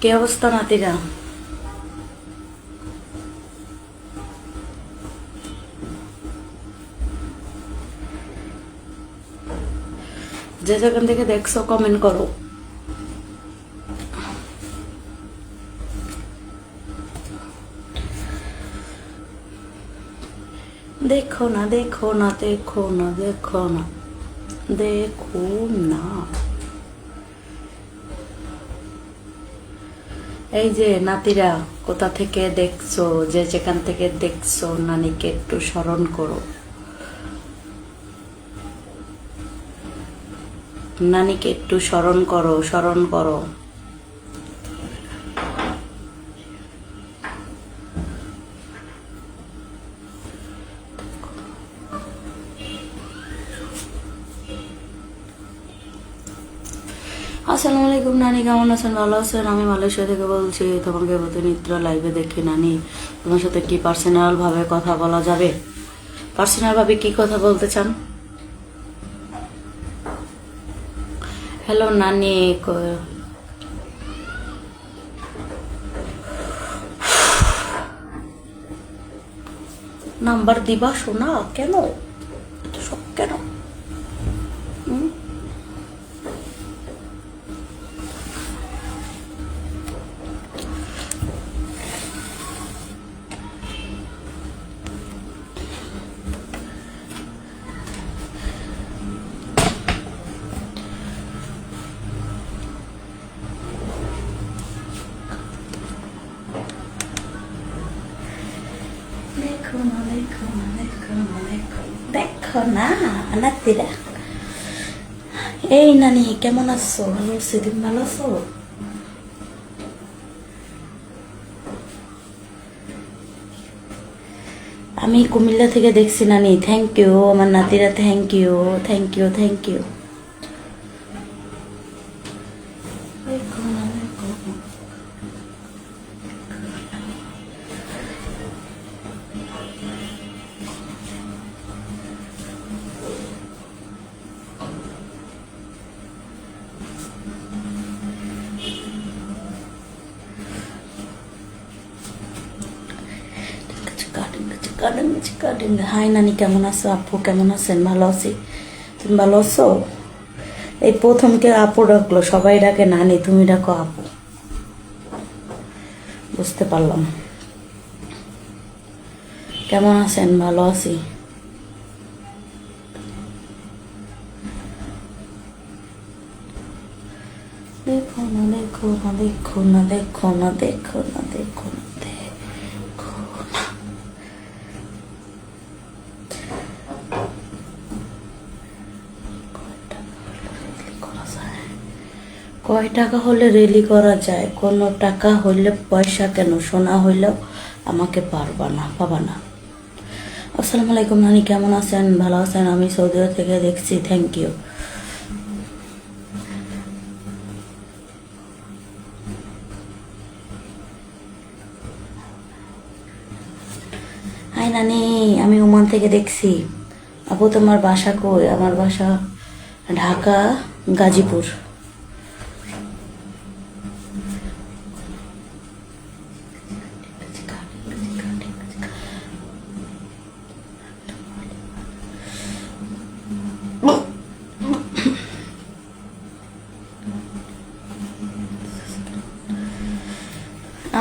কি অবস্থা নাতিরা? যে যেখান থেকে দেখছো কমেন্ট করো। দেখো না, দেখো না, দেখো না, দেখো না, দেখো না। এই যে নাতিরা, কোথা থেকে দেখছো, যে যেখান থেকে দেখছো, নানিকে একটু স্মরণ করো। নানিকে একটু স্মরণ করো, স্মরণ করো। আসসালামু আলাইকুম নানি, কেমন আছেন? ভালো আছেন? আমি মালয়েশিয়া থেকে বলছি। তোমাকে প্রতিনিত্র লাইভে দেখি নানি। তোমার সাথে কি পার্সোনাল ভাবে কথা বলা যাবে? পার্সোনাল ভাবে কি কথা বলতে চান? হ্যালো নানি। নাম্বার দিবা শোনা? কেন এত সব কেন? দেখো না, দেখো না, দেখো না, দেখো দেখো না নাতিরা। এই নানি কেমন আছো? ভালো আছি, তুমি ভালো আছো? আমি কুমিল্লা থেকে দেখছি নানি। থ্যাংক ইউ আমার নাতিরা, thank you, thank you, thank you. Hi নানি, কেমন আছো? আপু কেমন আছেন? ভালো আছি, তুমি ভালো আছো? এই প্রথম কে আপু ডাকলো, সবাই ডাকে নানি, তুমি ডাকো আপু। বুঝতে পারলাম। কেমন আছেন? ভালো আছি। দেখো না, দেখো না, দেখো না, দেখো না, দেখো না, দেখো না, দেখো না। কয় টাকা হলে রেলি করা যায়? কোনো টাকা হইলে, পয়সা কেন, সোনা হইলেও আমাকে পারবা না, পাবা না। আসসালামু আলাইকুম নানি, কেমন আছেন? ভালো আছেন? আমি সৌদি আরব থেকে দেখছি, থ্যাংক ইউ। হাই নানি, আমি ওমান থেকে দেখছি। আপু তোমার বাসা কই? আমার বাসা ঢাকা, গাজীপুর।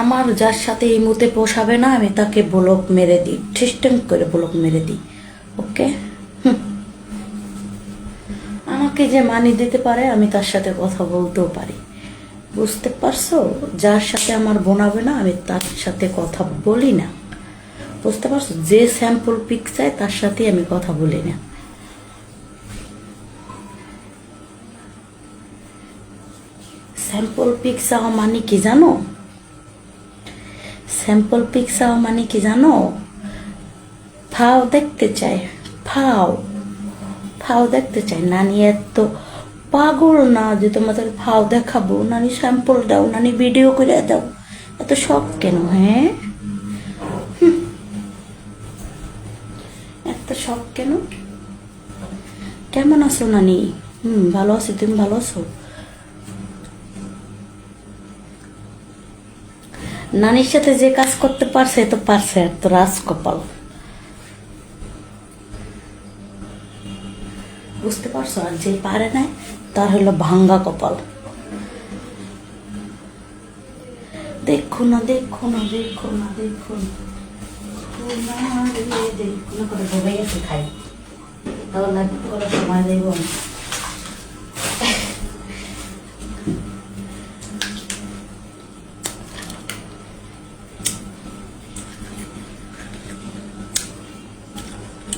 আমার যার সাথে এই মুহূর্তে পোষাবে না, আমি তাকে ব্লক মেরে দিই, ঠিস্টেম করে ব্লক মেরে দিই। ওকে, আমাকে যে মানি দিতে পারে আমি তার সাথে কথা বলতেও পারি। বুঝতে পারছো? যার সাথে আমার বোনাবে না, আমি তার সাথে কথা বলি না। বুঝতে পারছো? যে স্যাম্পল পিক চায় তার সাথে আমি কথা বলি না। স্যাম্পল পিক চাওয়া মানে কি জানো? স্যাম্পল পিক চাওয়া মানে কি জানো? ফাও দেখতে চাই, ফাও ফাও দেখতে চাই। নানি এত পাগল না যে তোমাদের ফাও দেখাবো। নানি স্যাম্পল দাও, নানি ভিডিও করে দাও। এত শখ কেন? হ্যাঁ, এত শখ কেন? কেমন আছো নানি? ভালো আছি, তুমি ভালো আছো? নানির সাথে যে কাজ করতে পারছে তো পারছে, আর তো রাজকপাল। বুঝতে পারছো? আর যে পারে না তার হলো ভাঙ্গা কপাল। দেখো না দেখো না দেখো না দেখো না দেখো না করে ভেবে গেছে খাই, তাহলে করে সময় দেব না।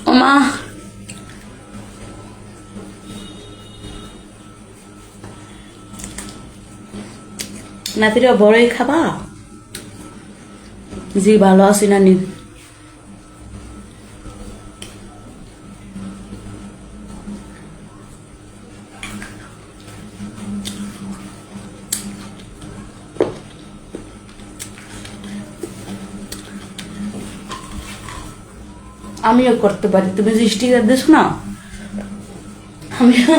ও মা, নাতিরা বড়ই খাবা? জি ভালো আছি নানি। আমিও করতে পারি, তুমি যে স্টিকার দিস না, আমিও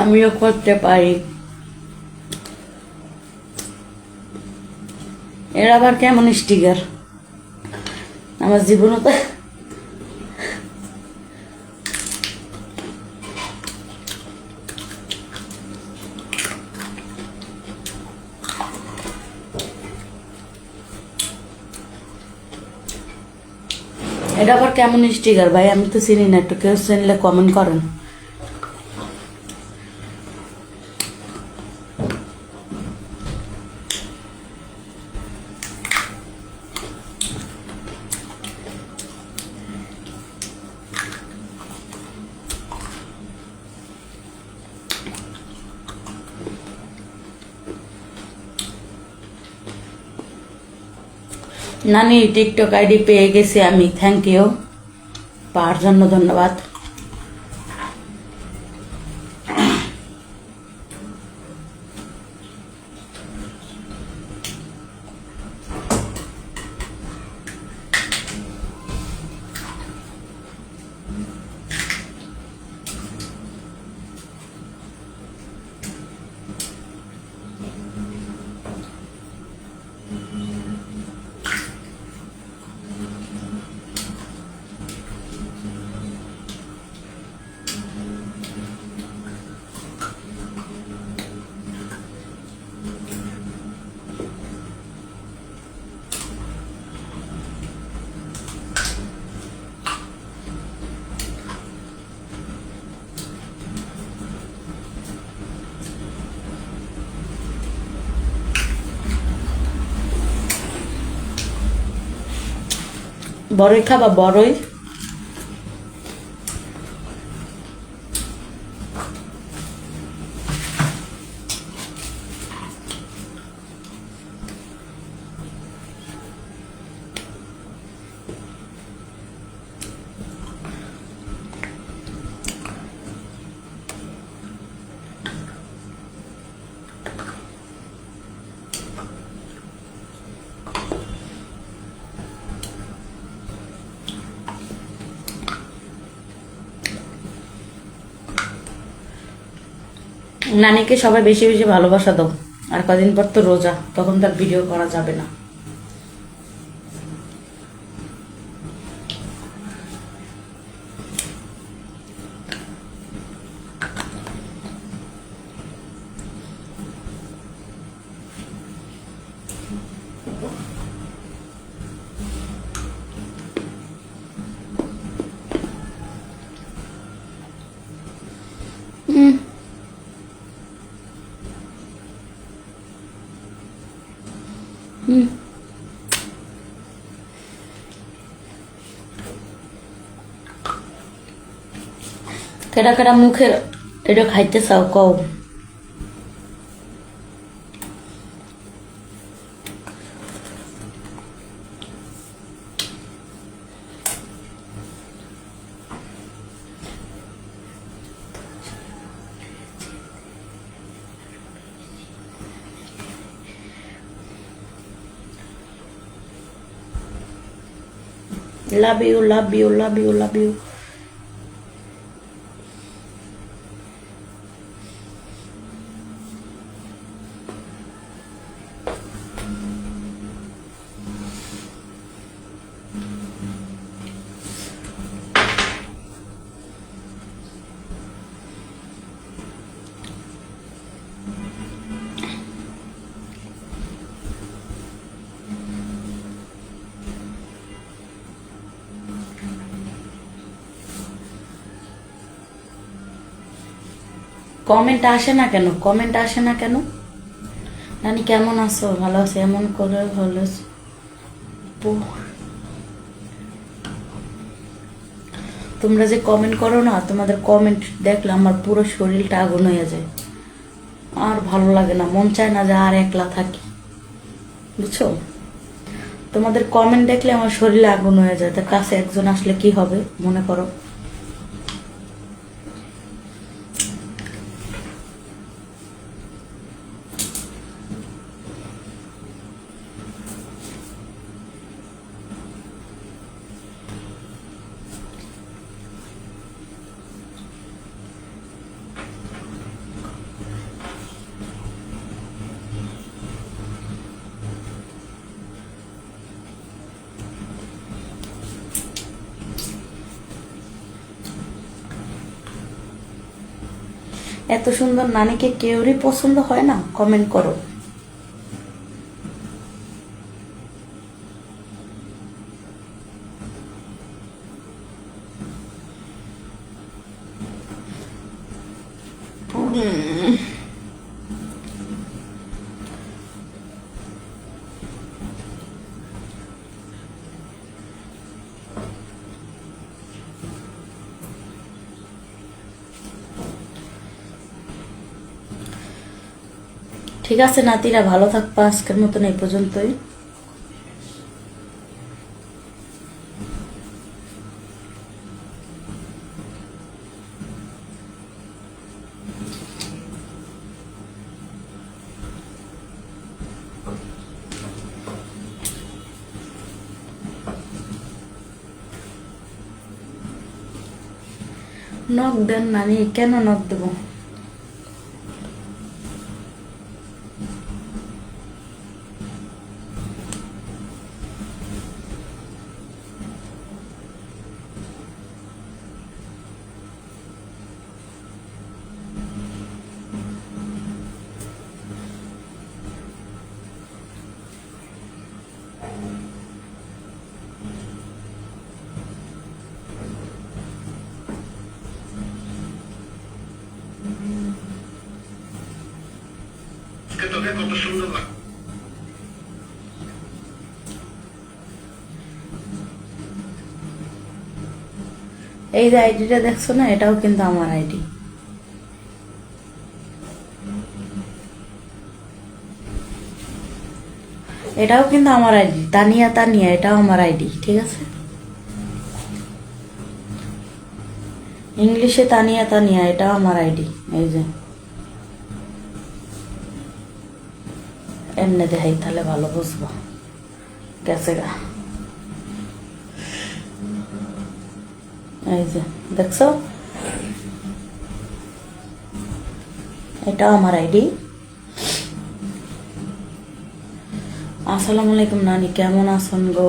আমিও করতে পারি। এরা আবার কেমন স্টিকার? আমার জীবনে তো এটা আবার কেমন স্টিকার ভাই? আমি তো চিনি না, একটু কেউ চিনলে কমেন্ট করেন। নানি টিকটক আইডি পেয়ে গেছি আমি, থ্যাংক ইউ, পাওয়ার জন্য ধন্যবাদ। বড়ই খাবা? বড়ই নানিকে সবাই বেশি বেশি ভালোবাসা দাও। আর কদিন পর তো রোজা, তখন তার ভিডিও করা যাবে না। কেডা কেডা মুখে এটা খাইতে চাও কও? Love you, love you, love you, love you. Comment আসে না কেন? কমেন্ট আসে না কেন? নানি কেমন আছো? ভালো আছো? এমন করে ভালো আছো? তোমরা যে কমেন্ট করো না, তোমাদের কমেন্ট দেখলে আমার পুরো শরীরটা আগুন হয়ে যায়। আর ভালো লাগে না, মন চায় না যে আর একলা থাকি, বুঝছো? তোমাদের কমেন্ট দেখলে আমার শরীরে আগুন হয়ে যায়। তার কাছে একজন আসলে কি হবে মনে করো? এত সুন্দর নানিকে কেউরই পছন্দ হয় না? কমেন্ট করো। ঠিক আছে নাতিরা, ভালো থাকবা। আজকের মতন এই পর্যন্তই। নক দেন নানি। কেন নক দেবো? তোকে কত সুন্দর লাগে। এই যে আইডিটা দেখছো না, এটাও কিন্তু আমার আইডি। এটাও কিন্তু আমার আইডি। তানিয়া তানিয়া, এটাও আমার আইডি, ঠিক আছে? ইংলিশে তানিয়া তানিয়া, এটাও আমার আইডি। এই যে এমনি দেখাই, তাহলে ভালো বুঝবো। গেছে গা। এই যে দেখছো, এটাও আমার আইডি। আসসালামু আলাইকুম নানি, কেমন আছেন গো?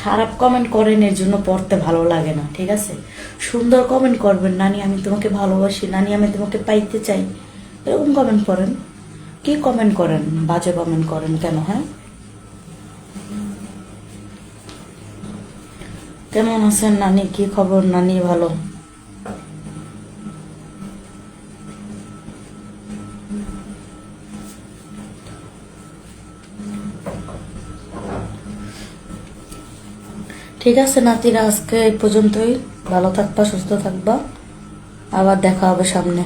খারাপ কমেন্ট করেন, এর জন্য পড়তে ভালো লাগে না, ঠিক আছে? সুন্দর কমেন্ট করবেন, নানি আমি তোমাকে ভালোবাসি, নানি আমি তোমাকে পাইতে চাই, এরকম কমেন্ট করেন। কি কমেন্ট করেন? বাজে কমেন্ট করেন কেন? হ্যাঁ, কেমন আছেন নানি? কি খবর নানি? ভালো? ঠিক আছে নাতিরা, আজকে এই পর্যন্তই। ভালো থাকবা, সুস্থ থাকবা, আবার দেখা হবে সামনে।